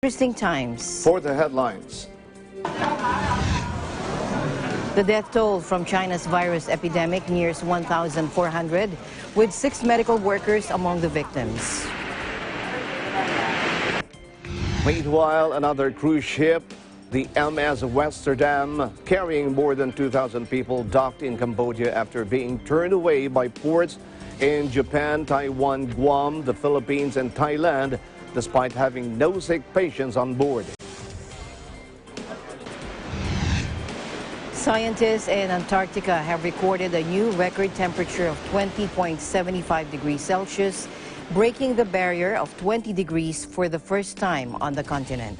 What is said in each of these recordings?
Interesting times. For the headlines. The death toll from China's virus epidemic nears 1,400, with 6 medical workers among the victims. Meanwhile, another cruise ship, the MS Westerdam, carrying more than 2,000 people, docked in Cambodia after being turned away by ports in Japan, Taiwan, Guam, the Philippines, and Thailand, despite having no sick patients on board. Scientists in Antarctica have recorded a new record temperature of 20.75 degrees Celsius, breaking the barrier of 20 degrees for the first time on the continent.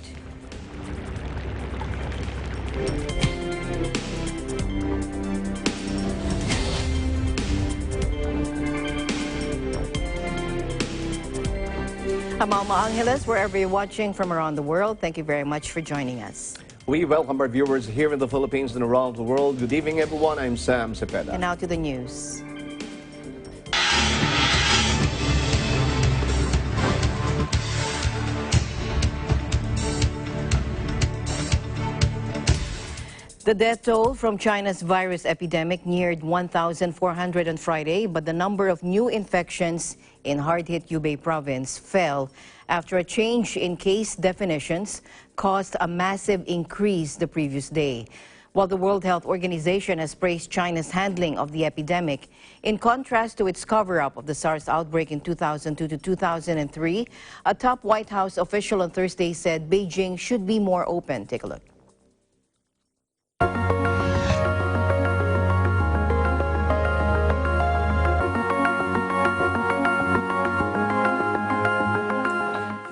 I'm Alma Angeles, wherever you're watching from around the world. Thank you very much for joining us. We welcome our viewers here in the Philippines and around the world. Good evening, everyone. I'm Sam Cepeda. And now to the news. The death toll from China's virus epidemic neared 1,400 on Friday, but the number of new infections in hard-hit Hubei province fell after a change in case definitions caused a massive increase the previous day. While the World Health Organization has praised China's handling of the epidemic, in contrast to its cover-up of the SARS outbreak in 2002 to 2003, a top White House official on Thursday said Beijing should be more open. Take a look.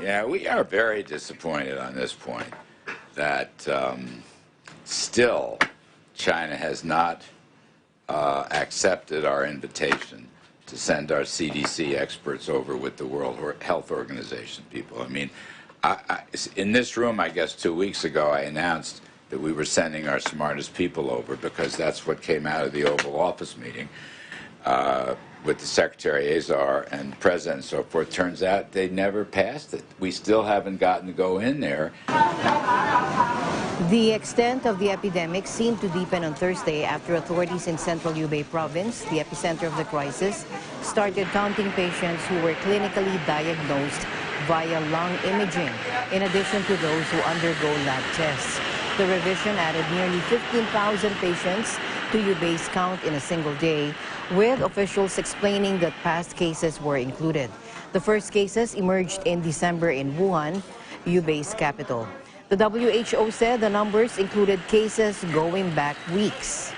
Yeah, we are very disappointed on this point that still China has not accepted our invitation to send our CDC experts over with the World Health Organization people. I mean, in this room, I guess 2 weeks ago, I announced that we were sending our smartest people over because that's what came out of the Oval Office meeting with the Secretary Azar and the President and so forth. Turns out they never passed it. We still haven't gotten to go in there. The extent of the epidemic seemed to deepen on Thursday after authorities in central Hubei province, the epicenter of the crisis, started counting patients who were clinically diagnosed via lung imaging, in addition to those who undergo lab tests. The revision added nearly 15,000 patients to Hubei's count in a single day, with officials explaining that past cases were included. The first cases emerged in December in Wuhan, Hubei's capital. The WHO said the numbers included cases going back weeks.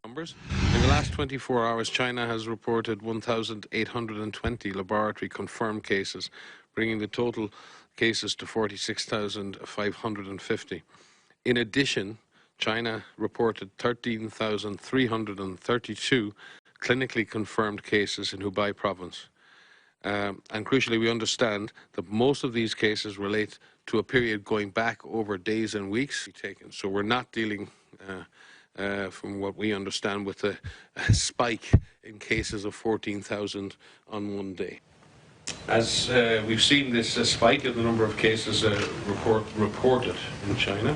In the last 24 hours, China has reported 1,820 laboratory confirmed cases, bringing the total cases to 46,550. In addition, China reported 13,332 clinically confirmed cases in Hubei province. And crucially, we understand that most of these cases relate to a period going back over days and weeks. So we're not dealing, from what we understand, with a spike in cases of 14,000 on one day. As we've seen this spike in the number of cases reported in China,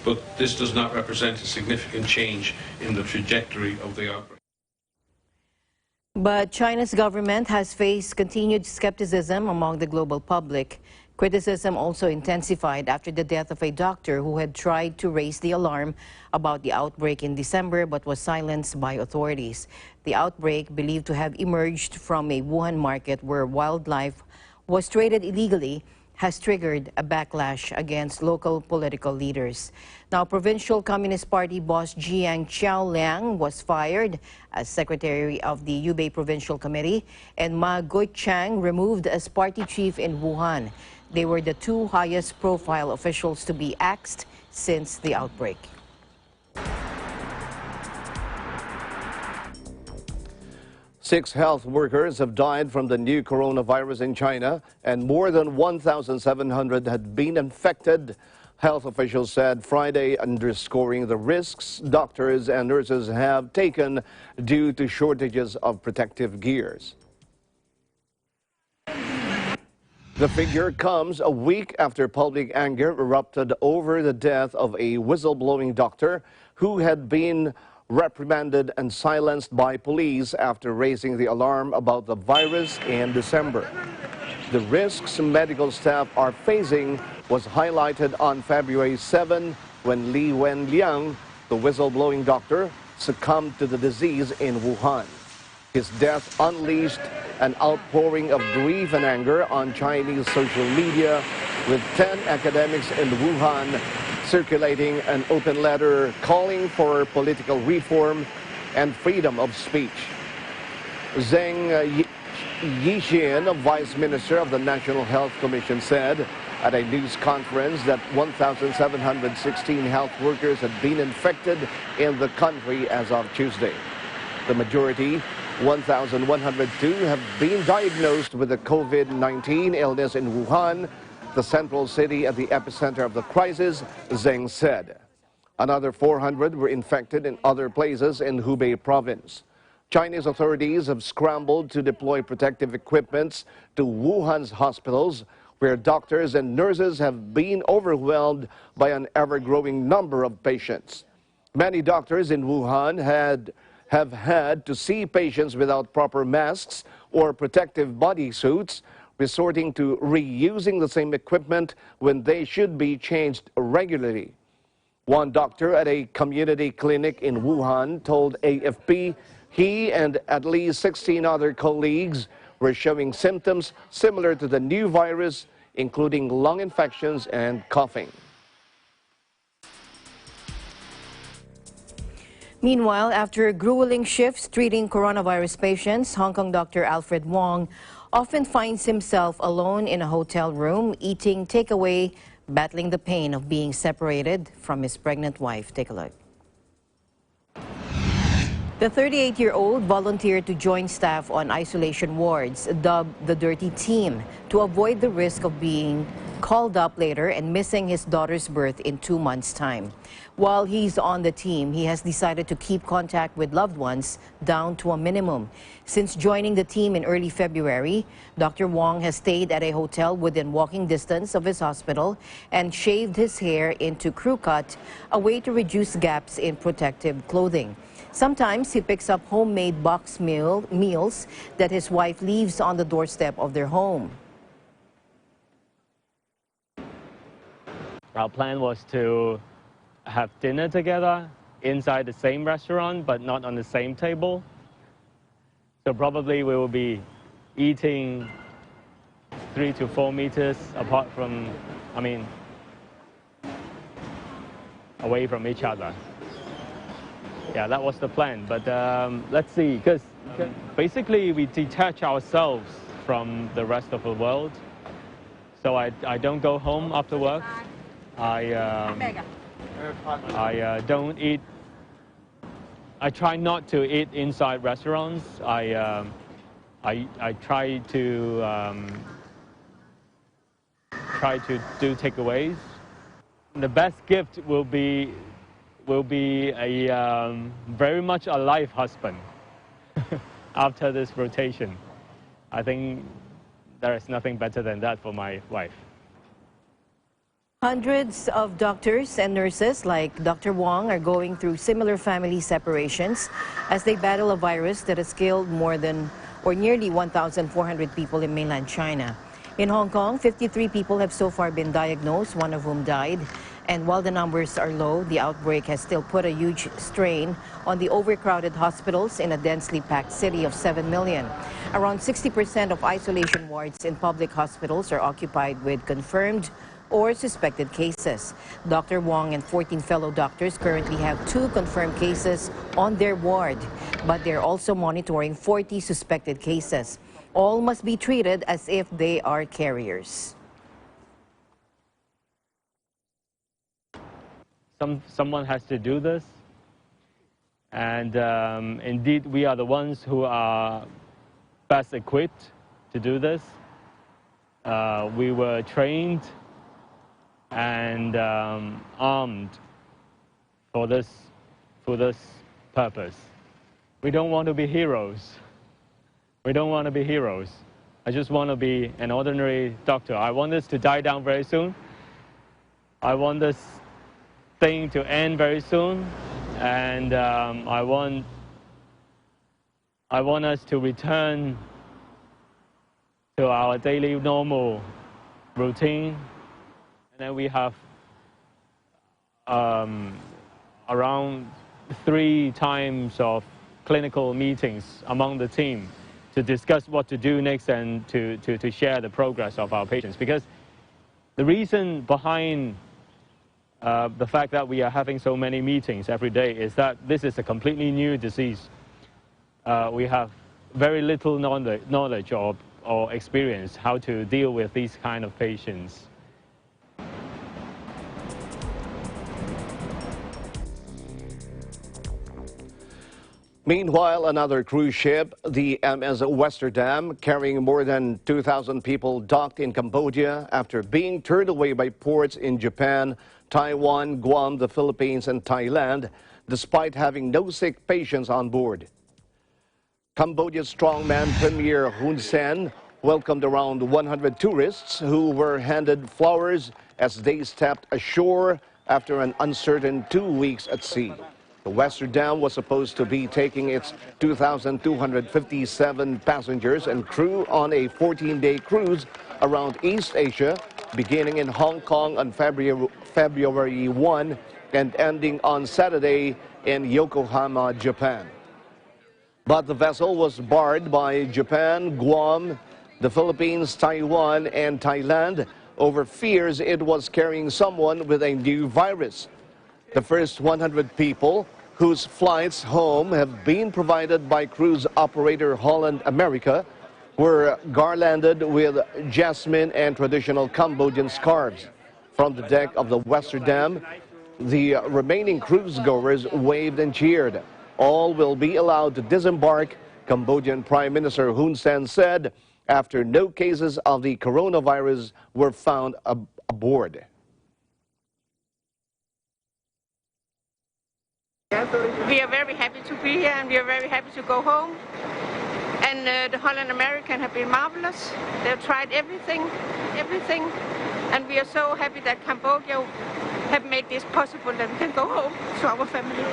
but this does not represent a significant change in the trajectory of the outbreak. But China's government has faced continued skepticism among the global public. Criticism also intensified after the death of a doctor who had tried to raise the alarm about the outbreak in December but was silenced by authorities. The outbreak, believed to have emerged from a Wuhan market where wildlife was traded illegally, has triggered a backlash against local political leaders. Now, Provincial Communist Party boss Jiang Qiaoliang was fired as secretary of the Hubei Provincial Committee, and Ma Guichang removed as party chief in Wuhan. They were the two highest profile officials to be axed since the outbreak. 6 health workers have died from the new coronavirus in China, and more than 1,700 had been infected. Health officials said Friday, underscoring the risks doctors and nurses have taken due to shortages of protective gears. The figure comes a week after public anger erupted over the death of a whistleblowing doctor who had been reprimanded and silenced by police after raising the alarm about the virus in December. The risks medical staff are facing was highlighted on February 7 when Li Wenliang, the whistleblowing doctor, succumbed to the disease in Wuhan. His death unleashed an outpouring of grief and anger on Chinese social media, with 10 academics in Wuhan circulating an open letter calling for political reform and freedom of speech. Zheng Yixin, Vice Minister of the National Health Commission, said at a news conference that 1,716 health workers had been infected in the country as of Tuesday. The majority, 1,102, have been diagnosed with the COVID-19 illness in Wuhan, the central city at the epicenter of the crisis, Zheng said. Another 400 were infected in other places in Hubei province. Chinese authorities have scrambled to deploy protective equipment to Wuhan's hospitals, where doctors and nurses have been overwhelmed by an ever-growing number of patients. Many doctors in Wuhan have had to see patients without proper masks or protective bodysuits, resorting to reusing the same equipment when they should be changed regularly. One doctor at a community clinic in Wuhan told AFP he and at least 16 other colleagues were showing symptoms similar to the new virus, including lung infections and coughing. Meanwhile, after grueling shifts treating coronavirus patients, Hong Kong Dr. Alfred Wong often finds himself alone in a hotel room, eating takeaway, battling the pain of being separated from his pregnant wife. Take a look. The 38-year-old volunteered to join staff on isolation wards, dubbed the Dirty Team, to avoid the risk of being called up later and missing his daughter's birth in 2 months' time. While he's on the team, he has decided to keep contact with loved ones down to a minimum. Since joining the team in early February, Dr. Wong has stayed at a hotel within walking distance of his hospital and shaved his hair into crew cut, a way to reduce gaps in protective clothing. Sometimes he picks up homemade box meals that his wife leaves on the doorstep of their home. Our plan was to have dinner together inside the same restaurant, but not on the same table. So probably we will be eating 3 to 4 meters apart from, away from each other. Yeah, that was the plan, but let's see, because basically we detach ourselves from the rest of the world. So I don't go home after work. I don't eat. I try not to eat inside restaurants. I try to do takeaways. The best gift will be a very much alive husband after this rotation. I think there is nothing better than that for my wife. Hundreds of doctors and nurses like Dr. Wong are going through similar family separations as they battle a virus that has killed nearly 1,400 people in mainland China. In Hong Kong, 53 people have so far been diagnosed, one of whom died. And while the numbers are low, the outbreak has still put a huge strain on the overcrowded hospitals in a densely packed city of 7 million. Around 60% of isolation wards in public hospitals are occupied with confirmed or suspected cases. Dr. Wong and 14 fellow doctors currently have 2 confirmed cases on their ward, but they're also monitoring 40 suspected cases. All must be treated as if they are carriers. Someone has to do this, and indeed we are the ones who are best equipped to do this. We were trained and armed for this purpose. We don't want to be heroes. We don't want to be heroes. I just want to be an ordinary doctor. I want this to die down very soon. I want this thing to end very soon, and I want us to return to our daily normal routine. And then we have around 3 times of clinical meetings among the team to discuss what to do next and to share the progress of our patients. Because the reason behind the fact that we are having so many meetings every day is that this is a completely new disease. We have very little knowledge or experience how to deal with these kind of patients. Meanwhile, another cruise ship, the MS Westerdam, carrying more than 2,000 people, docked in Cambodia after being turned away by ports in Japan, Taiwan, Guam, the Philippines, and Thailand, despite having no sick patients on board. Cambodia's strongman Premier Hun Sen welcomed around 100 tourists who were handed flowers as they stepped ashore after an uncertain 2 weeks at sea. The Westerdam was supposed to be taking its 2,257 passengers and crew on a 14-day cruise around East Asia, beginning in Hong Kong on February 1 and ending on Saturday in Yokohama, Japan. But the vessel was barred by Japan, Guam, the Philippines, Taiwan, and Thailand over fears it was carrying someone with a new virus. The first 100 people whose flights home have been provided by cruise operator Holland America were garlanded with jasmine and traditional Cambodian scarves. From the deck of the Westerdam, the remaining cruise goers waved and cheered. All will be allowed to disembark, Cambodian Prime Minister Hun Sen said, after no cases of the coronavirus were found aboard. We are very happy to be here and we are very happy to go home. And the Holland American have been marvelous. They've tried everything. And we are so happy that Cambodia have made this possible that we can go home to our family.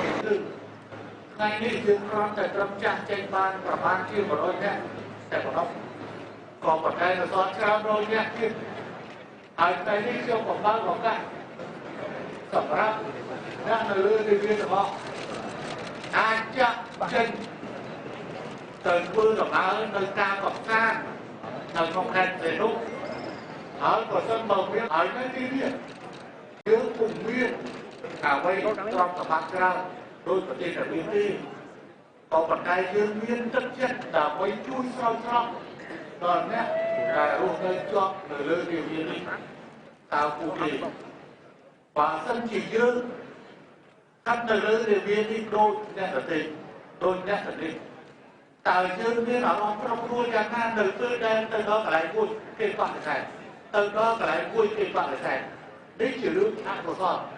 Khắp nơi lớn đều biết đi đôi nét là tình tạo dương biết ở trong vui chẳng hạn từ từ đây từ đó cả lại vui kết quả lại thành từ đó cả lại vui kết quả lại thành đấy chỉ được ăn của con.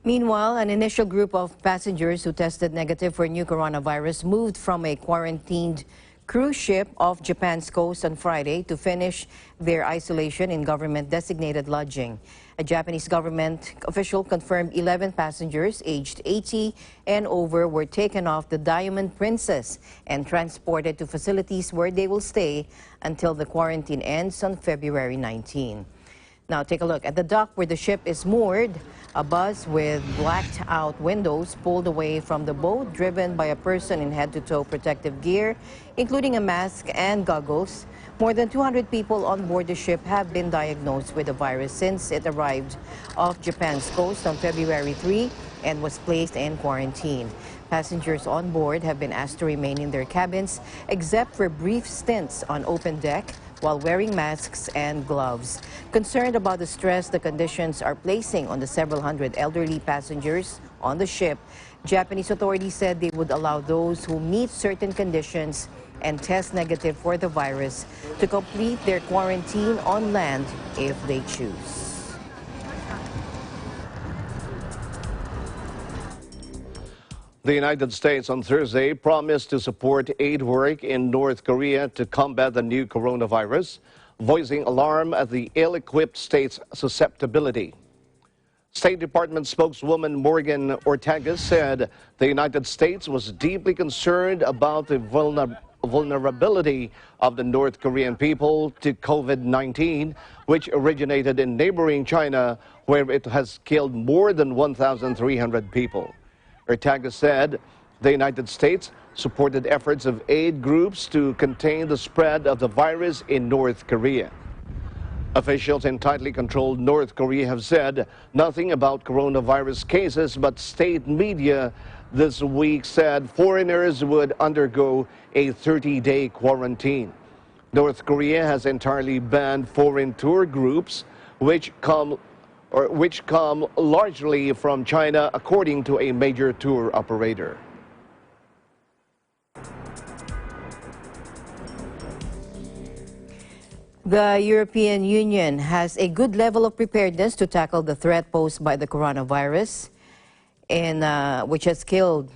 Meanwhile, an initial group of passengers who tested negative for new coronavirus moved from a quarantined cruise ship off Japan's coast on Friday to finish their isolation in government-designated lodging. A Japanese government official confirmed 11 passengers aged 80 and over were taken off the Diamond Princess and transported to facilities where they will stay until the quarantine ends on February 19. Now take a look at the dock where the ship is moored. A bus with blacked out windows pulled away from the boat, driven by a person in head-to-toe protective gear, including a mask and goggles. More than 200 people on board the ship have been diagnosed with the virus since it arrived off Japan's coast on February 3 and was placed in quarantine. Passengers on board have been asked to remain in their cabins except for brief stints on open deck while wearing masks and gloves. Concerned about the stress the conditions are placing on the several hundred elderly passengers on the ship, Japanese authorities said they would allow those who meet certain conditions and test negative for the virus to complete their quarantine on land if they choose. The United States on Thursday promised to support aid work in North Korea to combat the new coronavirus, voicing alarm at the ill-equipped state's susceptibility. State Department spokeswoman Morgan Ortagus said the United States was deeply concerned about the vulnerability of the North Korean people to COVID-19, which originated in neighboring China, where it has killed more than 1,300 people. Ortagus said the United States supported efforts of aid groups to contain the spread of the virus in North Korea. Officials in tightly controlled North Korea have said nothing about coronavirus cases, but state media this week said foreigners would undergo a 30-day quarantine. North Korea has entirely banned foreign tour groups, which come largely from China, according to a major tour operator. The European Union has a good level of preparedness to tackle the threat posed by the coronavirus, which has killed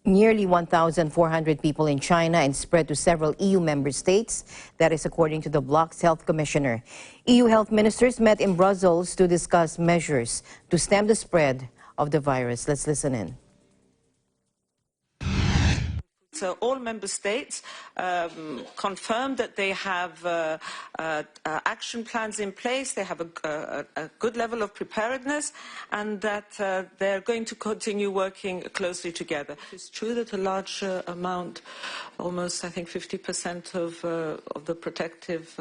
nearly 1,400 people in China and spread to several EU member states. That is according to the bloc's health commissioner. EU health ministers met in Brussels to discuss measures to stem the spread of the virus. Let's listen in. So all member states confirmed that they have action plans in place, they have a good level of preparedness, and that they're going to continue working closely together. It's true that a large amount, almost I think 50% of the protective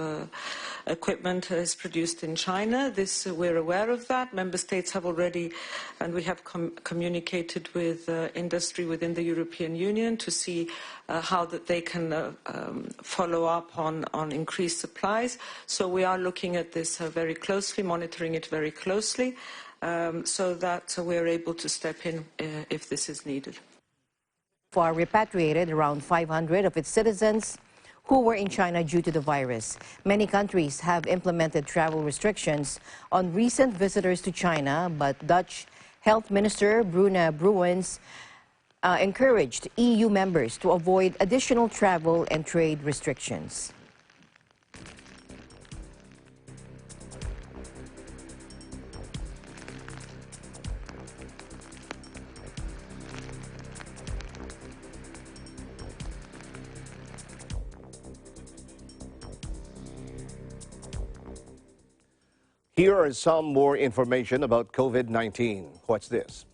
equipment is produced in China. We're aware of that. Member states have already, and we have communicated with industry within the European Union to see how that they can follow up on increased supplies. So we are looking at this very closely, monitoring it very closely, so that we're able to step in if this is needed. Far repatriated around 500 of its citizens who were in China due to the virus. Many countries have implemented travel restrictions on recent visitors to China, but Dutch Health Minister Bruna Bruins encouraged EU members to avoid additional travel and trade restrictions. Here is some more information about COVID-19. What's this?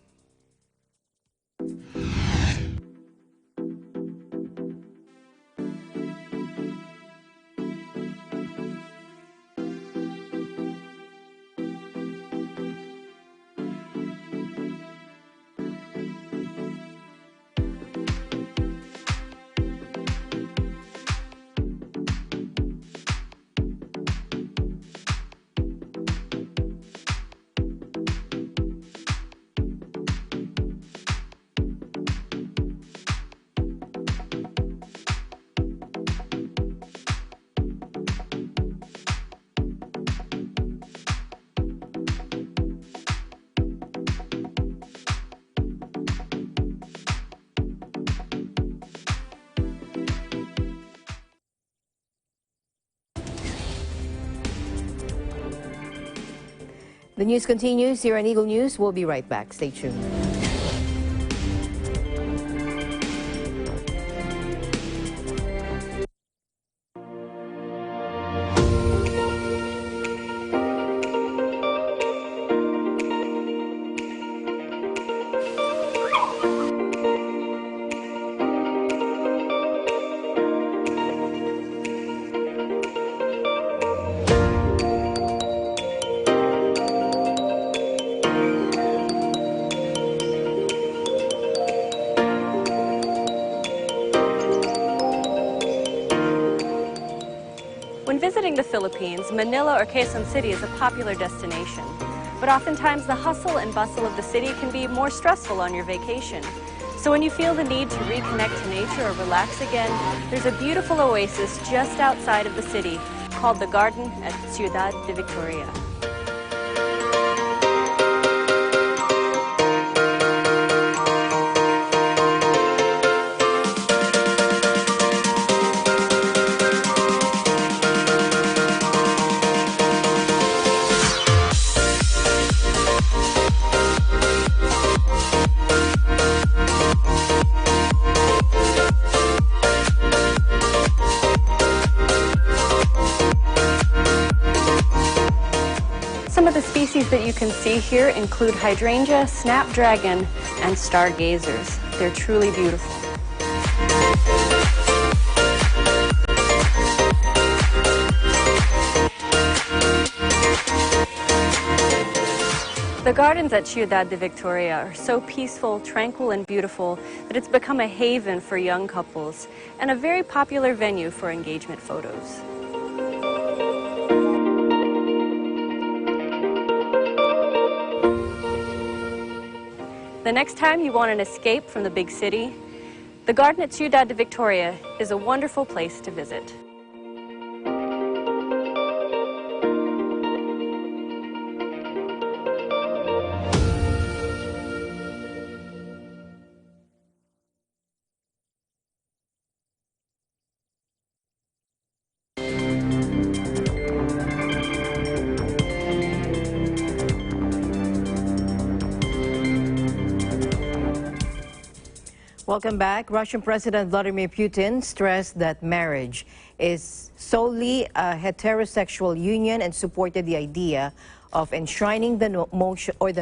The news continues here on Eagle News. We'll be right back. Stay tuned. When visiting the Philippines, Manila or Quezon City is a popular destination. But oftentimes the hustle and bustle of the city can be more stressful on your vacation. So when you feel the need to reconnect to nature or relax again, there's a beautiful oasis just outside of the city called the Garden at Ciudad de Victoria. can see here include hydrangea, snapdragon, and stargazers. They're truly beautiful. The gardens at Ciudad de Victoria are so peaceful, tranquil, and beautiful that it's become a haven for young couples and a very popular venue for engagement photos. The next time you want an escape from the big city, the garden at Ciudad de Victoria is a wonderful place to visit. Welcome back. Russian President Vladimir Putin stressed that marriage is solely a heterosexual union and supported the idea of enshrining the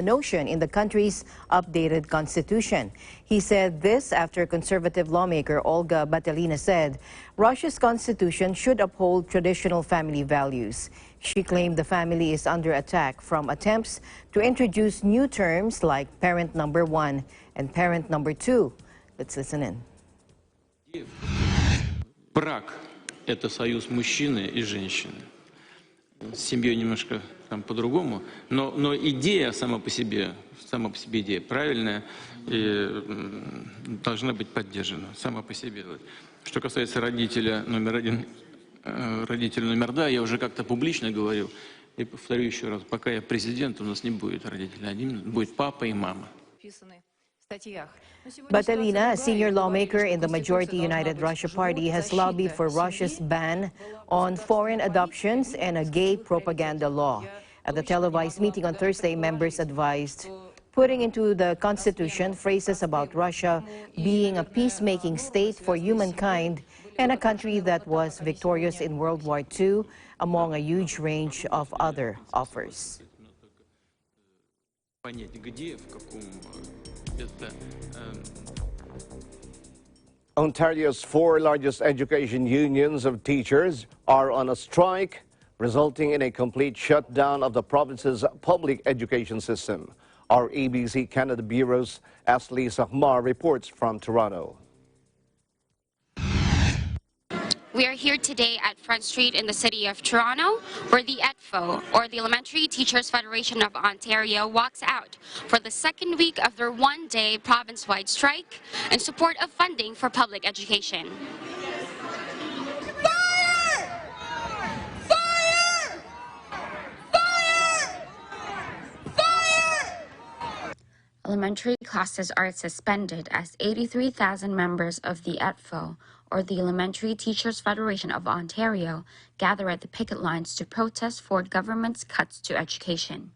notion in the country's updated constitution. He said this after conservative lawmaker Olga Batelina said Russia's constitution should uphold traditional family values. She claimed the family is under attack from attempts to introduce new terms like parent number 1 and parent number 2. Let's listen in. Брак – это союз мужчины и женщины. С семьей немножко там по-другому, но идея сама по себе идея правильная и должна быть поддержана сама по себе. Что касается родителя номер 1, родителя номер 2, я уже как-то публично говорил и повторю еще раз: пока я президент, у нас не будет родителя один, будет папа и мама. Batelina, a senior lawmaker in the majority United Russia Party, has lobbied for Russia's ban on foreign adoptions and a gay propaganda law. At the televised meeting on Thursday, members advised putting into the constitution phrases about Russia being a peacemaking state for humankind and a country that was victorious in World War II, among a huge range of other offers. Ontario's 4 largest education unions of teachers are on a strike, resulting in a complete shutdown of the province's public education system. Our ABC Canada Bureau's Ashley Sahmar reports from Toronto. We are here today at Front Street in the city of Toronto, where the ETFO, or the Elementary Teachers Federation of Ontario, walks out for the second week of their one-day province-wide strike in support of funding for public education. Fire! Fire! Fire! Fire! Elementary classes are suspended as 83,000 members of the ETFO, or the Elementary Teachers Federation of Ontario, gather at the picket lines to protest Ford government's cuts to education.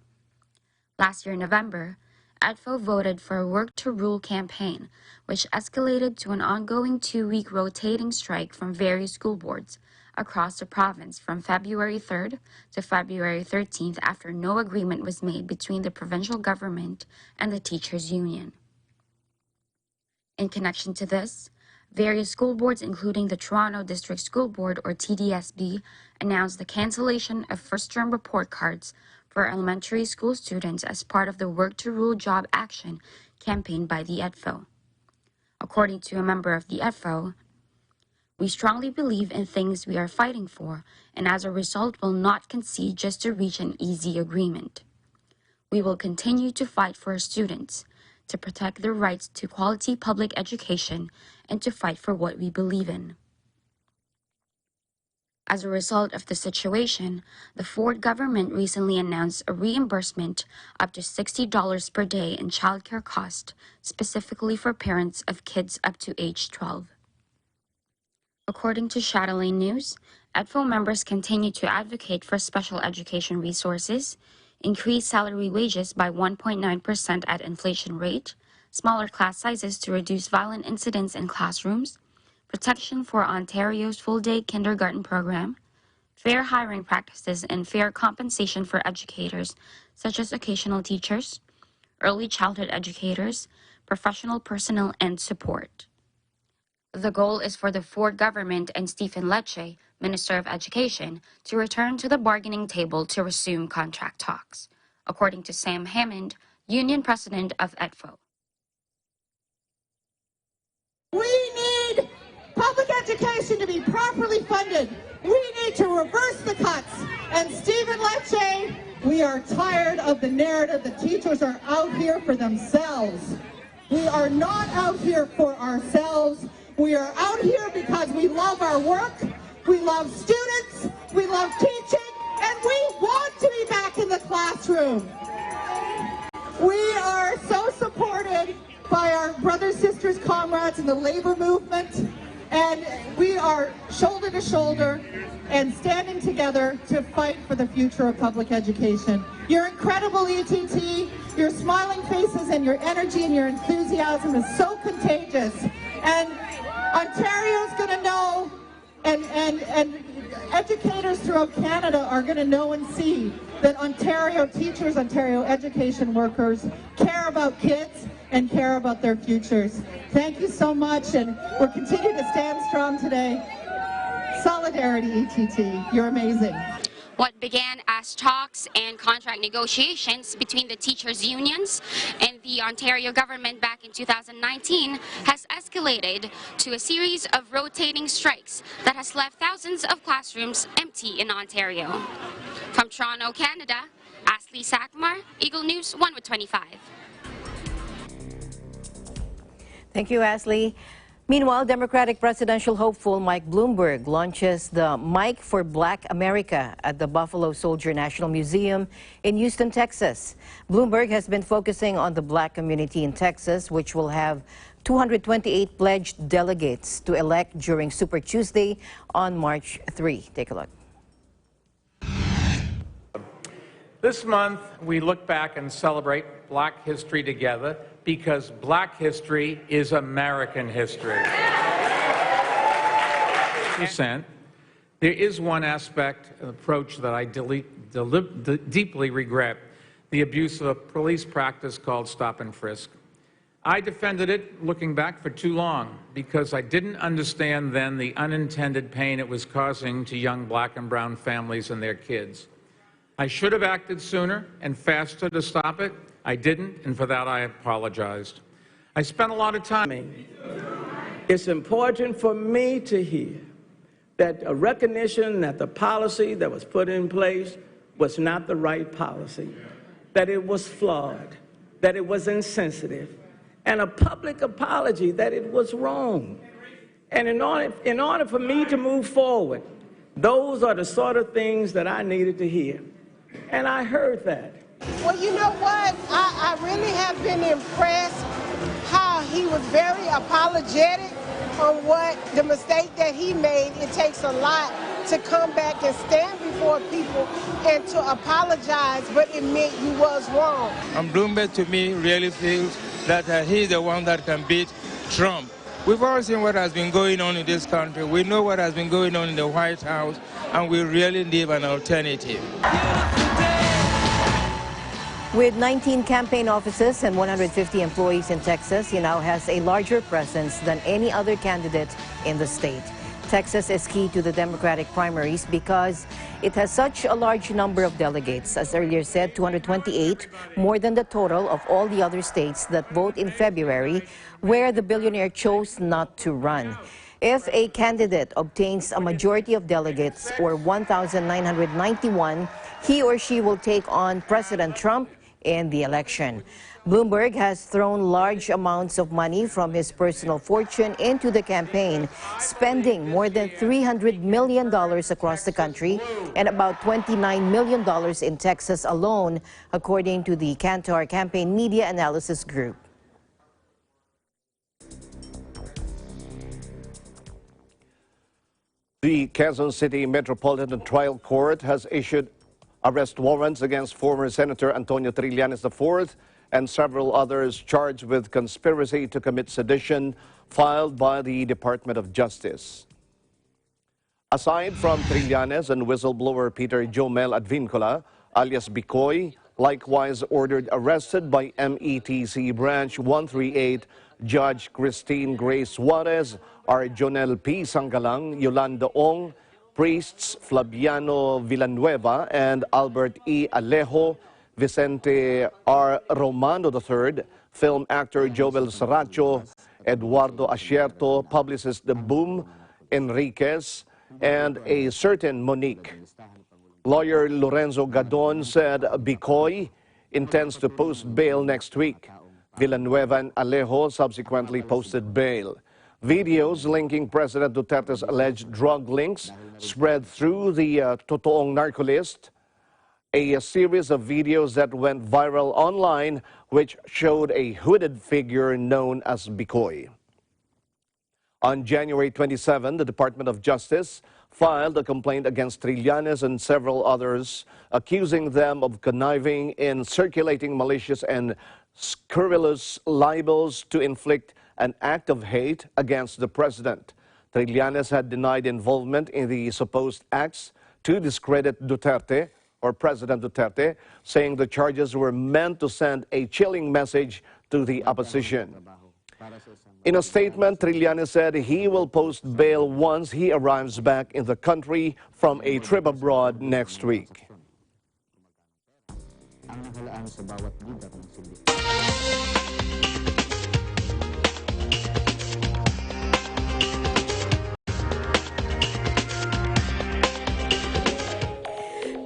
Last year in November, ETFO voted for a Work to Rule campaign, which escalated to an ongoing 2-week rotating strike from various school boards across the province from February 3rd to February 13th after no agreement was made between the provincial government and the teachers' union. In connection to this, various school boards, including the Toronto District School Board, or TDSB, announced the cancellation of first-term report cards for elementary school students as part of the Work to Rule job action campaign by the ETFO. According to a member of the ETFO, we strongly believe in things we are fighting for, and as a result will not concede just to reach an easy agreement. We will continue to fight for our students, to protect their rights to quality public education, and to fight for what we believe in. As a result of the situation, the Ford government recently announced a reimbursement up to $60 per day in childcare costs, specifically for parents of kids up to age 12. According to Chatelaine News, ETFO members continue to advocate for special education resources, increase salary wages by 1.9% at inflation rate, smaller class sizes to reduce violent incidents in classrooms, protection for Ontario's full-day kindergarten program, fair hiring practices, and fair compensation for educators, such as occasional teachers, early childhood educators, professional personnel, and support. The goal is for the Ford government and Stephen Lecce, Minister of Education, to return to the bargaining table to resume contract talks, according to Sam Hammond, union president of EDFO. We need public education to be properly funded. We need to reverse the cuts. And Stephen Lecce, we are tired of the narrative that teachers are out here for themselves. We are not out here for ourselves. We are out here because we love our work, we love students, we love teaching, and we want to be back in the classroom. We are so supported by our brothers, sisters, comrades in the labor movement, and we are shoulder to shoulder and standing together to fight for the future of public education. You're incredible, ETT. Your smiling faces and your energy and your enthusiasm is so contagious. And Ontario's going to know, and educators throughout Canada are going to know and see that Ontario teachers, Ontario education workers care about kids and care about their futures. Thank you so much, and we'll continue to stand strong today. Solidarity, ETT. You're amazing. What began as talks and contract negotiations between the teachers' unions and the Ontario government back in 2019 has escalated to a series of rotating strikes that has left thousands of classrooms empty in Ontario. From Toronto, Canada, Ashley Sakmar, Eagle News 1 with 25. Thank you, Ashley. Meanwhile, Democratic presidential hopeful Mike Bloomberg launches the Mike for Black America at the Buffalo Soldier National Museum in Houston, Texas. Bloomberg has been focusing on the black community in Texas, which will have 228 pledged delegates to elect during Super Tuesday on March 3. Take a look. This month, we look back and celebrate Black history together because Black history is American history. There is one aspect, an approach that I deeply regret, the abuse of a police practice called stop and frisk. I defended it, looking back, for too long because I didn't understand then the unintended pain it was causing to young black and brown families and their kids. I should have acted sooner and faster to stop it. I didn't, and for that I apologized. I spent a lot of time. It's important for me to hear that a recognition that the policy that was put in place was not the right policy, that it was flawed, that it was insensitive, and a public apology that it was wrong. And in order for me to move forward, those are the sort of things that I needed to hear. And I heard that. Well, you know what? I really have been impressed how he was very apologetic on what the mistake that he made. It takes a lot to come back and stand before people and to apologize, but admit you was wrong. Bloomberg, to me, really feels that he's the one that can beat Trump. We've all seen what has been going on in this country. We know what has been going on in the White House, and we really need an alternative. With 19 campaign offices and 150 employees in Texas, he now has a larger presence than any other candidate in the state. Texas is key to the Democratic primaries because it has such a large number of delegates. As earlier said, 228, more than the total of all the other states that vote in February, where the billionaire chose not to run. If a candidate obtains a majority of delegates, or 1,991, he or she will take on President Trump in the election. Bloomberg has thrown large amounts of money from his personal fortune into the campaign, spending more than $300 million across the country and about $29 million in Texas alone, according to the Kantar Campaign Media Analysis Group. The Quezon City Metropolitan Trial Court has issued arrest warrants against former Senator Antonio Trillanes IV and several others charged with conspiracy to commit sedition, filed by the Department of Justice. Aside from Trillanes and whistleblower Peter Jomel Advincula, alias Bicoy, likewise ordered arrested by METC Branch 138 Judge Christine Grace Suarez, Arjonel P. Sangalang, Yolanda Ong, priests Flaviano Villanueva and Albert E. Alejo, Vicente R. Romano III, film actor Joel Saracho, Eduardo Asierto, publicist The Boom Enriquez, and a certain Monique. Lawyer Lorenzo Gadon said Bicoy intends to post bail next week. Villanueva and Alejo subsequently posted bail. Videos linking President Duterte's alleged drug links spread through the Totoong Narcolist, a series of videos that went viral online which showed a hooded figure known as Bicoy. On January 27, the Department of Justice filed a complaint against Trillanes and several others, accusing them of conniving in circulating malicious and scurrilous libels to inflict an act of hate against the president. Trillanes had denied involvement in the supposed acts to discredit Duterte, or President Duterte, saying the charges were meant to send a chilling message to the opposition. In a statement, Trillanes said he will post bail once he arrives back in the country from a trip abroad next week.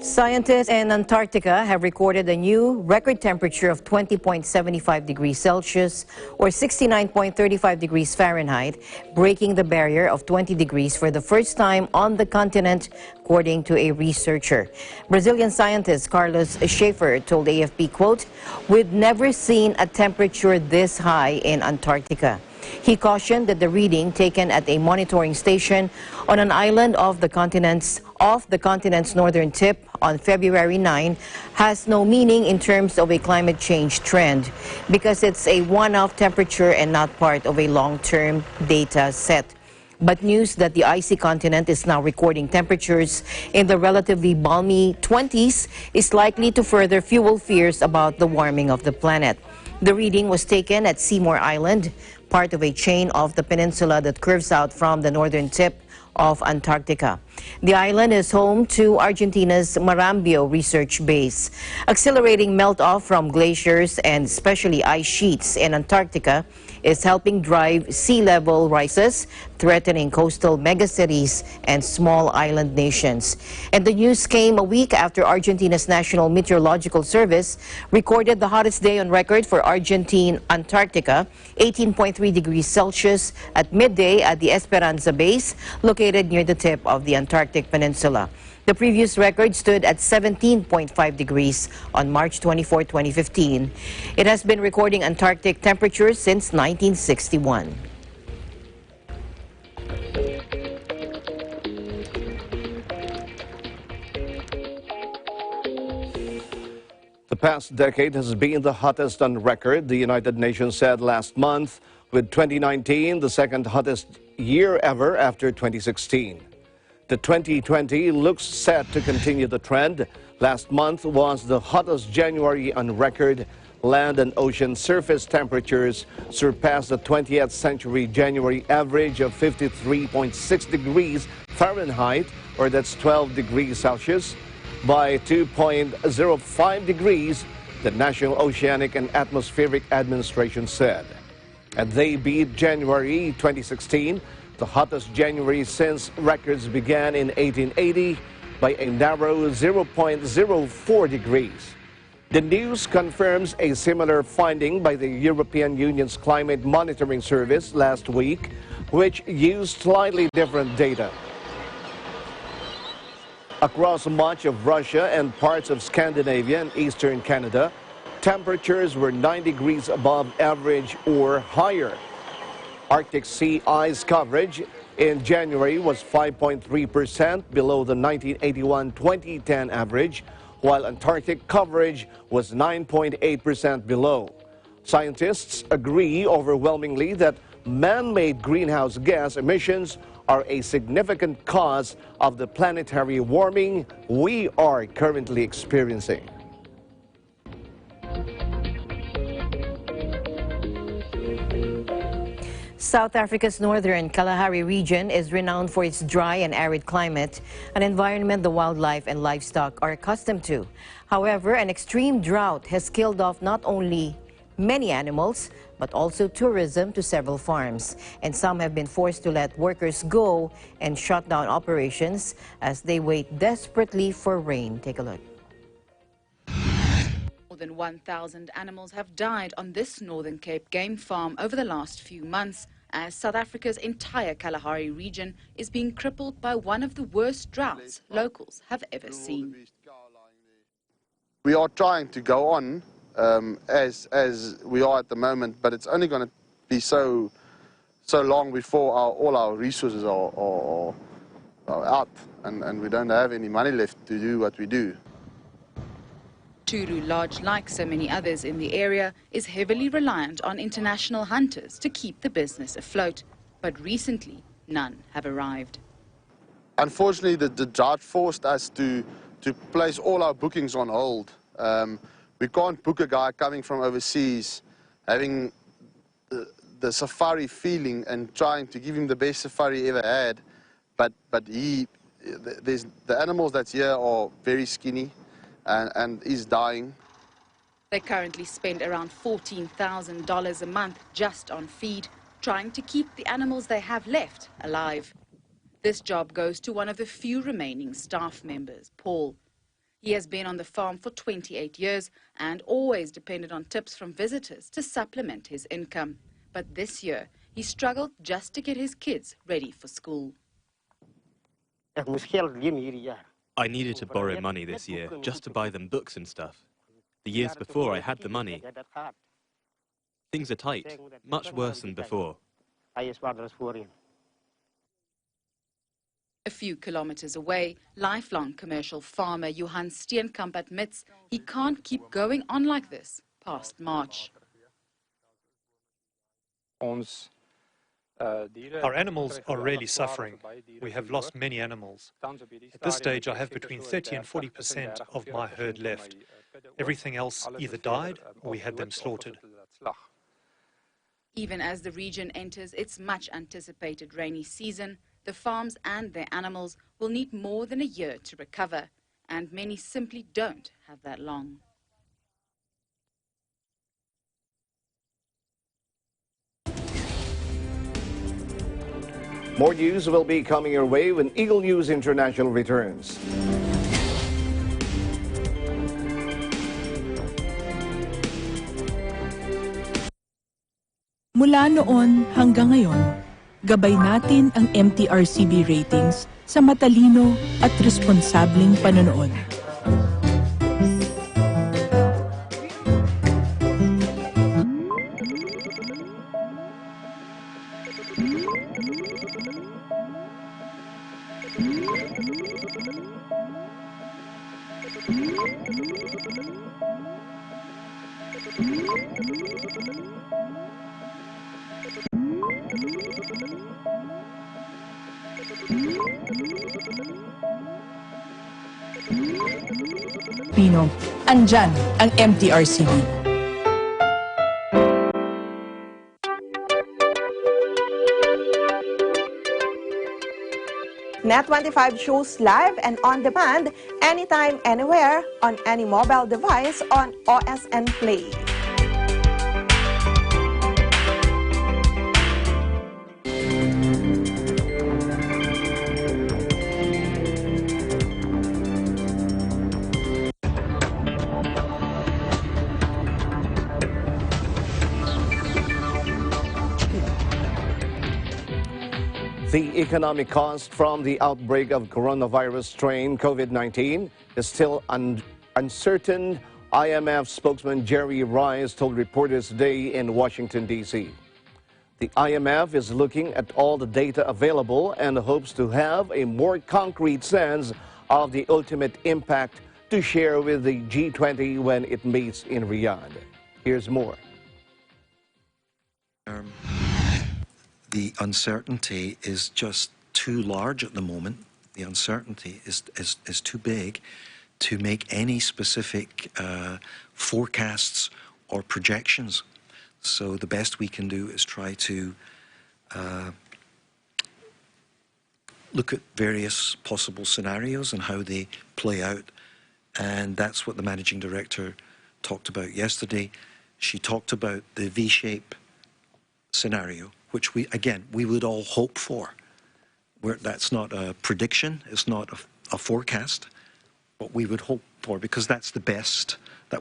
Scientists in Antarctica have recorded a new record temperature of 20.75 degrees Celsius or 69.35 degrees Fahrenheit, breaking the barrier of 20 degrees for the first time on the continent, according to a researcher. Brazilian scientist Carlos Schaefer told AFP, quote, "We've never seen a temperature this high in Antarctica." He cautioned that the reading taken at a monitoring station on an island off the continent's northern tip on February 9 has no meaning in terms of a climate change trend because it's a one-off temperature and not part of a long-term data set. But news that the icy continent is now recording temperatures in the relatively balmy 20s is likely to further fuel fears about the warming of the planet. The reading was taken at Seymour Island, part of a chain of the peninsula that curves out from the northern tip of Antarctica. The island is home to Argentina's Marambio research base. Accelerating melt-off from glaciers and especially ice sheets in Antarctica is helping drive sea level rises, threatening coastal megacities and small island nations. And the news came a week after Argentina's National Meteorological Service recorded the hottest day on record for Argentine Antarctica, 18.3 degrees Celsius at midday at the Esperanza base, located near the tip of the Antarctic Peninsula. The previous record stood at 17.5 degrees on March 24, 2015. It has been recording Antarctic temperatures since 1961. The past decade has been the hottest on record, the United Nations said last month, with 2019 the second hottest year ever after 2016. The 2020 looks set to continue the trend. Last month was the hottest January on record. Land and ocean surface temperatures surpassed the 20th century January average of 53.6 degrees Fahrenheit, or that's 12 degrees Celsius, by 2.05 degrees, the National Oceanic and Atmospheric Administration said. And they beat January 2016, the hottest January since records began in 1880, by a narrow 0.04 degrees. The news confirms a similar finding by the European Union's Climate Monitoring Service last week, which used slightly different data. Across much of Russia and parts of Scandinavia and eastern Canada, temperatures were 9 degrees above average or higher. Arctic sea ice coverage in January was 5.3% below the 1981-2010 average, while Antarctic coverage was 9.8% below. Scientists agree overwhelmingly that man-made greenhouse gas emissions are a significant cause of the planetary warming we are currently experiencing. South Africa's northern Kalahari region is renowned for its dry and arid climate, an environment the wildlife and livestock are accustomed to. However, an extreme drought has killed off not only many animals, but also tourism to several farms. And some have been forced to let workers go and shut down operations as they wait desperately for rain. Take a look. More than 1,000 animals have died on this Northern Cape game farm over the last few months, as South Africa's entire Kalahari region is being crippled by one of the worst droughts locals have ever seen. We are trying to go on as we are at the moment, but it's only going to be so long before all our resources are out, and we don't have any money left to do what we do. Turu Lodge, like so many others in the area, is heavily reliant on international hunters to keep the business afloat. But recently, none have arrived. Unfortunately, the drought forced us to place all our bookings on hold. We can't book a guy coming from overseas, having the safari feeling and trying to give him the best safari he ever had. But the animals that's here are very skinny. And is dying. They currently spend around $14,000 a month just on feed, trying to keep the animals they have left alive. This job goes to one of the few remaining staff members, Paul. He has been on the farm for 28 years and always depended on tips from visitors to supplement his income. But this year, he struggled just to get his kids ready for school. I needed to borrow money this year just to buy them books and stuff. The years before I had the money. Things are tight, much worse than before. A few kilometers away, lifelong commercial farmer Johan Steenkamp admits he can't keep going on like this past March. Our animals are really suffering. We have lost many animals. At this stage, I have between 30 and 40% of my herd left. Everything else either died or we had them slaughtered. Even as the region enters its much-anticipated rainy season, the farms and their animals will need more than a year to recover, and many simply don't have that long. More news will be coming your way when Eagle News International returns. Mula noon hanggang ngayon, gabay natin ang MTRCB ratings sa matalino at responsableng panonood. Pino, andyan ang MTRCB. Net25 shows live and on demand anytime, anywhere, on any mobile device on OSN Play. The economic cost from the outbreak of coronavirus strain COVID-19 is still uncertain, IMF spokesman Jerry Rice told reporters today in Washington, D.C. The IMF is looking at all the data available and hopes to have a more concrete sense of the ultimate impact to share with the G20 when it meets in Riyadh. Here's more. The uncertainty is just too large at the moment. The uncertainty is too big to make any specific forecasts or projections. So the best we can do is try to look at various possible scenarios and how they play out. And that's what the managing director talked about yesterday. She talked about the V-shape scenario, which we would all hope for. That's not a prediction, it's not a forecast, but we would hope for, because that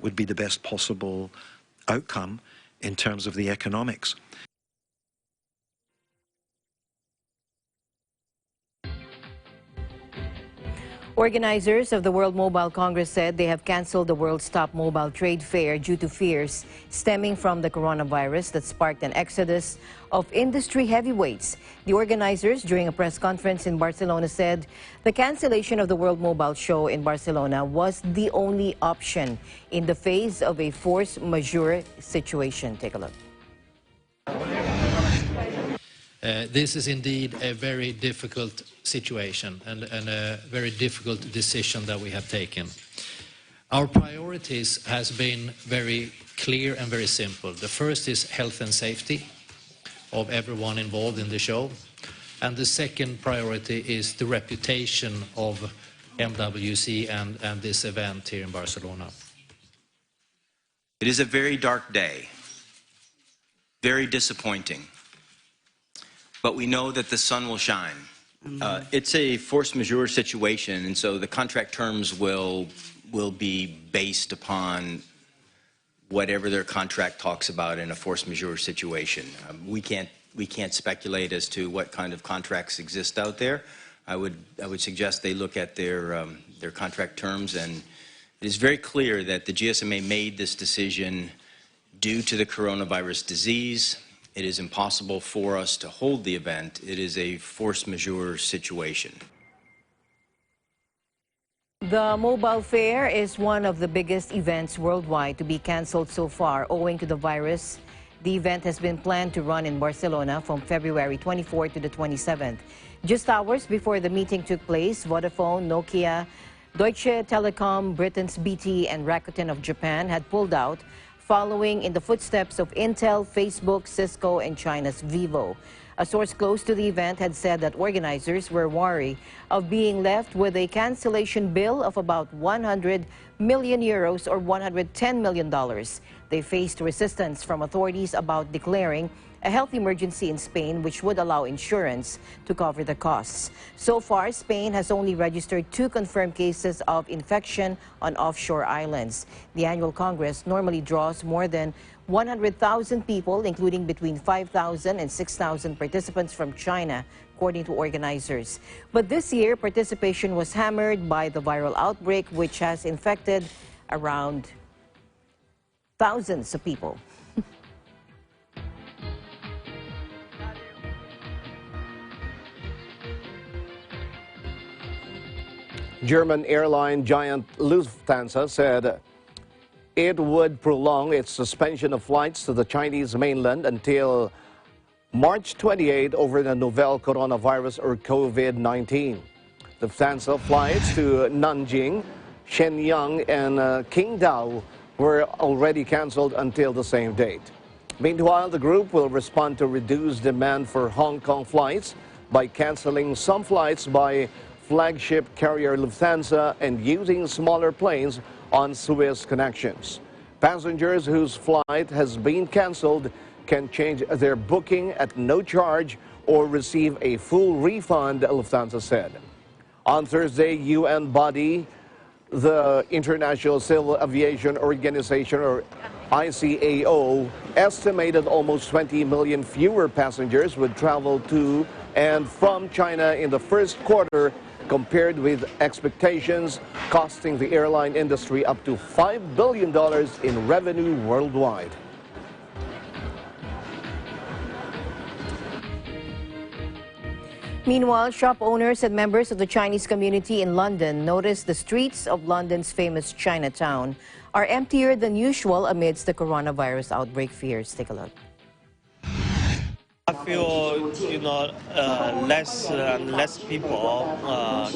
would be the best possible outcome in terms of the economics. Organizers of the World Mobile Congress said they have canceled the world's top mobile trade fair due to fears stemming from the coronavirus that sparked an exodus of industry heavyweights. The organizers, during a press conference in Barcelona, said the cancellation of the World Mobile Show in Barcelona was the only option in the face of a force majeure situation. Take a look. This is indeed a very difficult situation and a very difficult decision that we have taken. Our priorities has been very clear and very simple. The first is health and safety of everyone involved in the show. And the second priority is the reputation of MWC and this event here in Barcelona. It is a very dark day, very disappointing. But we know that the sun will shine. It's a force majeure situation, and so the contract terms will be based upon whatever their contract talks about in a force majeure situation. We can't speculate as to what kind of contracts exist out there. I would suggest they look at their contract terms, and it is very clear that the GSMA made this decision due to the coronavirus disease. It is impossible for us to hold the event. It is a force majeure situation. The mobile fair is one of the biggest events worldwide to be canceled so far owing to the virus. The event has been planned to run in Barcelona from February 24th to the 27th. Just hours before the meeting took place, Vodafone, Nokia, Deutsche Telekom, Britain's BT, and Rakuten of Japan had pulled out, following in the footsteps of Intel, Facebook, Cisco, and China's Vivo. A source close to the event had said that organizers were wary of being left with a cancellation bill of about 100 million euros or $110 million. They faced resistance from authorities about declaring a health emergency in Spain, which would allow insurance to cover the costs. So far, Spain has only registered 2 confirmed cases of infection on offshore islands. The annual Congress normally draws more than 100,000 people, including between 5,000 and 6,000 participants from China, according to organizers. But this year, participation was hammered by the viral outbreak, which has infected around thousands of people. German airline giant Lufthansa said it would prolong its suspension of flights to the Chinese mainland until March 28 over the novel coronavirus or COVID-19. Lufthansa flights to Nanjing, Shenyang, and Qingdao were already canceled until the same date. Meanwhile, the group will respond to reduced demand for Hong Kong flights by canceling some flights by flagship carrier Lufthansa and using smaller planes on Suez connections. Passengers whose flight has been canceled can change their booking at no charge or receive a full refund, Lufthansa said. On Thursday, UN body, the International Civil Aviation Organization, or ICAO, estimated almost 20 million fewer passengers would travel to and from China in the first quarter compared with expectations, costing the airline industry up to $5 billion in revenue worldwide. Meanwhile, shop owners and members of the Chinese community in London noticed the streets of London's famous Chinatown are emptier than usual amidst the coronavirus outbreak fears. Take a look. feel, less and less people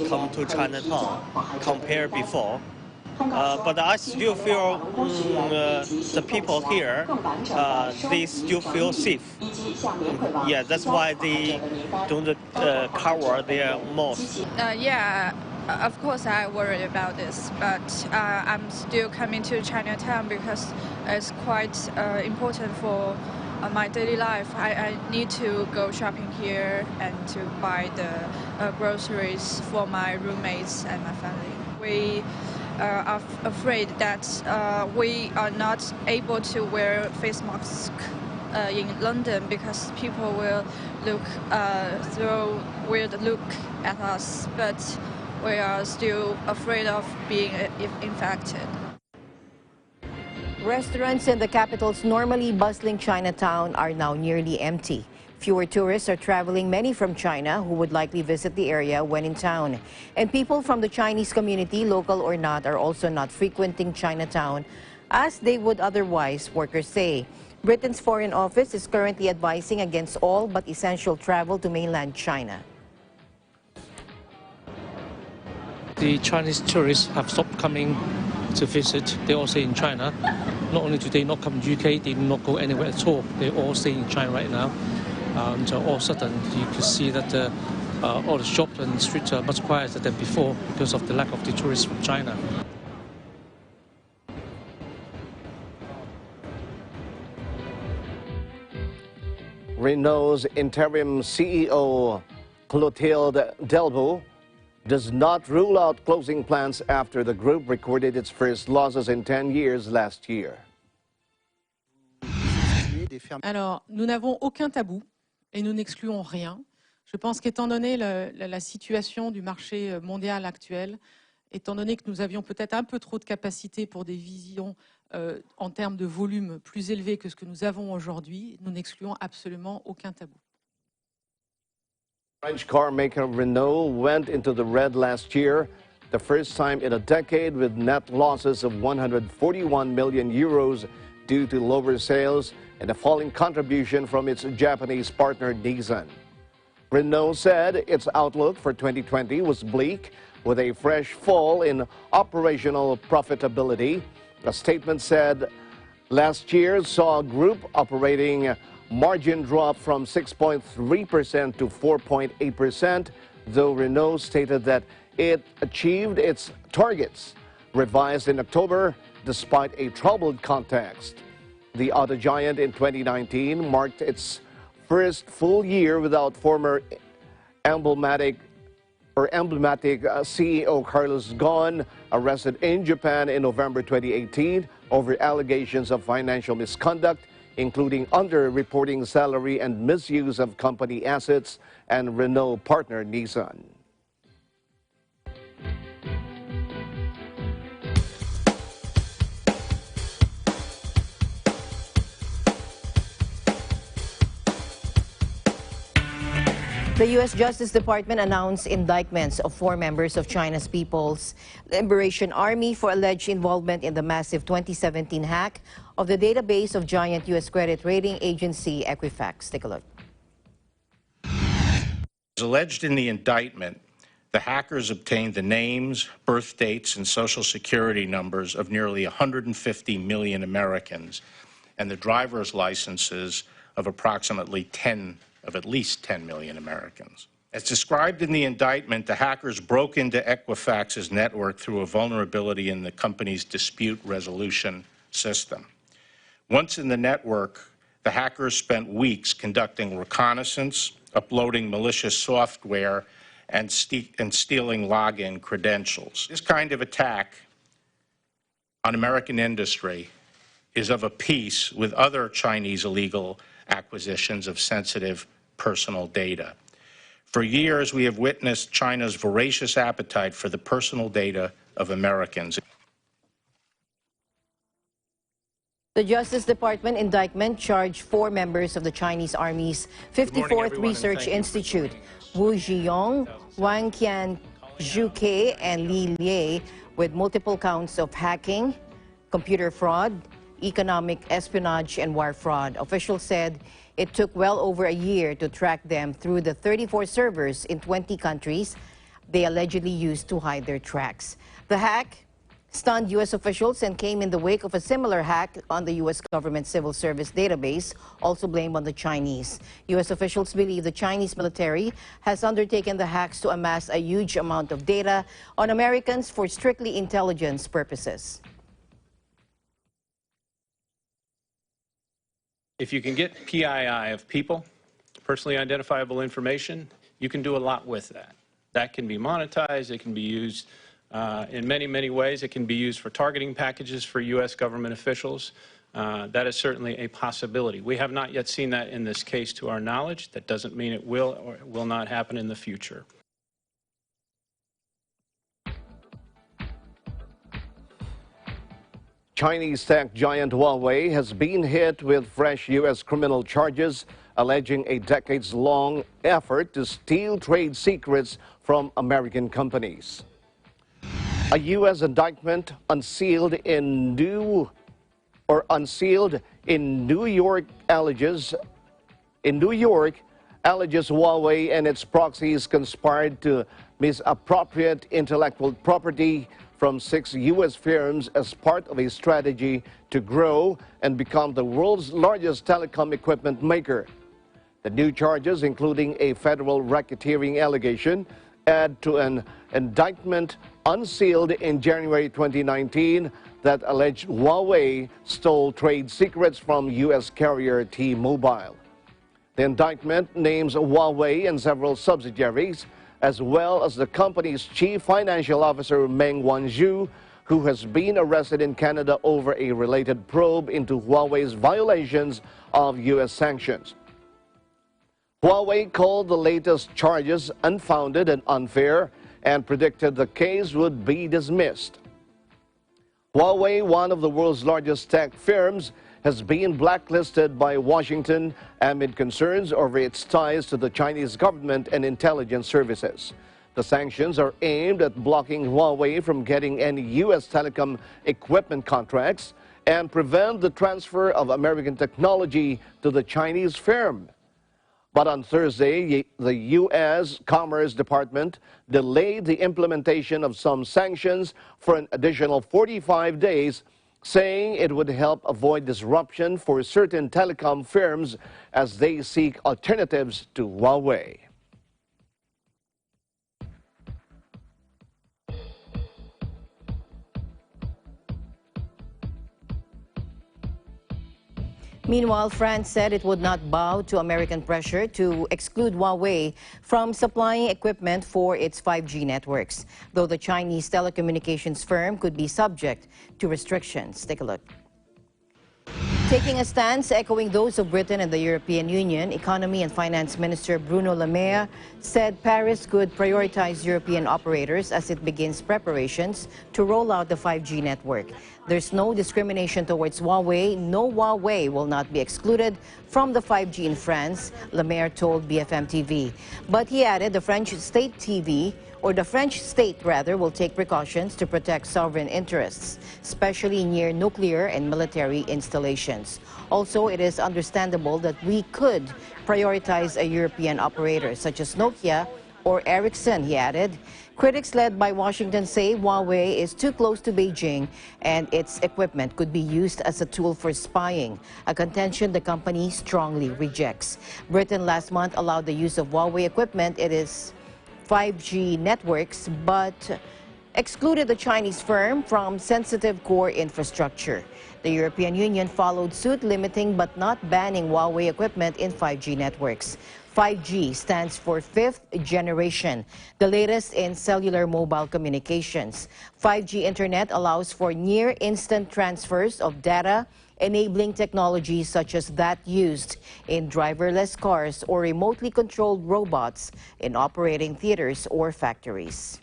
come to Chinatown compared before. But I still feel the people here, they still feel safe. Yeah, that's why they don't cover their mouths. Yeah, of course I worry about this, but I'm still coming to Chinatown because it's quite important for my daily life. I need to go shopping here and to buy the groceries for my roommates and my family. We are afraid that we are not able to wear face masks in London because people will throw weird look at us, but we are still afraid of being infected. Restaurants in the capital's normally bustling Chinatown are now nearly empty. Fewer tourists are traveling, many from China, who would likely visit the area when in town. And people from the Chinese community, local or not, are also not frequenting Chinatown as they would otherwise, workers say. Britain's Foreign Office is currently advising against all but essential travel to mainland China. The Chinese tourists have stopped coming to visit. They all stay in China. Not only do they not come to UK, they do not go anywhere at all. They all stay in China right now. So all of a sudden, you can see that all the shops and streets are much quieter than before because of the lack of the tourists from China. Renault's interim CEO, Clotilde Delvaux, does not rule out closing plans after the group recorded its first losses in 10 years last year. Alors, nous n'avons aucun tabou et nous n'excluons rien. Je pense qu'étant donné la situation du marché mondial actuel, étant donné que nous avions peut-être un peu trop de capacité pour des visions en termes de volume plus élevés que ce que nous avons aujourd'hui, nous n'excluons absolument aucun tabou. French car maker Renault went into the red last year, the first time in a decade, with net losses of 141 million euros due to lower sales and a falling contribution from its Japanese partner Nissan. Renault said its outlook for 2020 was bleak, with a fresh fall in operational profitability. A statement said last year saw group operating margin drop from 6.3% to 4.8%, though Renault stated that it achieved its targets, revised in October despite a troubled context. The auto giant in 2019 marked its first full year without former emblematic CEO Carlos Ghosn, arrested in Japan in November 2018 over allegations of financial misconduct, including under-reporting salary and misuse of company assets, and Renault partner Nissan. The U.S. Justice Department announced indictments of 4 members of China's People's Liberation Army for alleged involvement in the massive 2017 hack of the database of giant U.S. credit rating agency Equifax. Take a look. As alleged in the indictment, the hackers obtained the names, birth dates, and social security numbers of nearly 150 million Americans and the driver's licenses of at least 10 million Americans. As described in the indictment, the hackers broke into Equifax's network through a vulnerability in the company's dispute resolution system. Once in the network, the hackers spent weeks conducting reconnaissance, uploading malicious software, and stealing login credentials. This kind of attack on American industry is of a piece with other Chinese illegal acquisitions of sensitive personal data. For years, we have witnessed China's voracious appetite for the personal data of Americans. The Justice Department indictment charged 4 members of the Chinese Army's 54th Research Institute, Wu Zhiyong, Wang Qianzhuke, and Li Lie, with multiple counts of hacking, computer fraud, economic espionage and wire fraud. Officials said it took well over a year to track them through the 34 servers in 20 countries they allegedly used to hide their tracks. The hack stunned U.S. officials and came in the wake of a similar hack on the U.S. government civil service database, also blamed on the Chinese. U.S. officials believe the Chinese military has undertaken the hacks to amass a huge amount of data on Americans for strictly intelligence purposes. If you can get PII of people, personally identifiable information, you can do a lot with that. That can be monetized, it can be used in many, many ways. It can be used for targeting packages for U.S. government officials. That is certainly a possibility. We have not yet seen that in this case to our knowledge. That doesn't mean it will or will not happen in the future. Chinese tech giant Huawei has been hit with fresh U.S. criminal charges alleging a decades-long effort to steal trade secrets from American companies. A U.S. indictment unsealed in New York alleges Huawei and its proxies conspired to misappropriate intellectual property from 6 U.S. firms as part of a strategy to grow and become the world's largest telecom equipment maker. The new charges, including a federal racketeering allegation, add to an indictment unsealed in January 2019 that alleged Huawei stole trade secrets from U.S. carrier T-Mobile. The indictment names Huawei and several subsidiaries, as well as the company's chief financial officer Meng Wanzhou, who has been arrested in Canada over a related probe into Huawei's violations of U.S. sanctions. Huawei called the latest charges unfounded and unfair and predicted the case would be dismissed. Huawei, one of the world's largest tech firms, has been blacklisted by Washington amid concerns over its ties to the Chinese government and intelligence services. The sanctions are aimed at blocking Huawei from getting any U.S. telecom equipment contracts and prevent the transfer of American technology to the Chinese firm. But on Thursday, the U.S. Commerce Department delayed the implementation of some sanctions for an additional 45 days, saying it would help avoid disruption for certain telecom firms as they seek alternatives to Huawei. Meanwhile, France said it would not bow to American pressure to exclude Huawei from supplying equipment for its 5G networks, though the Chinese telecommunications firm could be subject to restrictions. Take a look. Taking a stance echoing those of Britain and the European Union, Economy and Finance Minister Bruno Le Maire said Paris could prioritize European operators as it begins preparations to roll out the 5G network. There's no discrimination towards Huawei. No Huawei will not be excluded from the 5G in France, Le Maire told BFM TV. But he added the French state will take precautions to protect sovereign interests, especially near nuclear and military installations. Also, it is understandable that we could prioritize a European operator such as Nokia or Ericsson, he added. Critics led by Washington say Huawei is too close to Beijing and its equipment could be used as a tool for spying, a contention the company strongly rejects. Britain last month allowed the use of Huawei equipment in its 5G networks, but excluded the Chinese firm from sensitive core infrastructure. The European Union followed suit, limiting but not banning Huawei equipment in 5G networks. 5G stands for fifth generation, the latest in cellular mobile communications. 5G internet allows for near instant transfers of data, enabling technologies such as that used in driverless cars or remotely controlled robots in operating theaters or factories.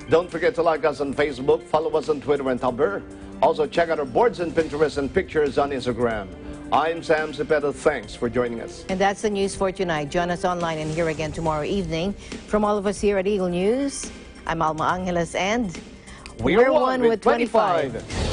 Don't forget to like us on Facebook, follow us on Twitter and Tumblr. Also, check out our boards on Pinterest and pictures on Instagram. I'm Sam Cepeda. Thanks for joining us. And that's the news for tonight. Join us online and here again tomorrow evening. From all of us here at Eagle News, I'm Alma Angeles, and we're one with 25.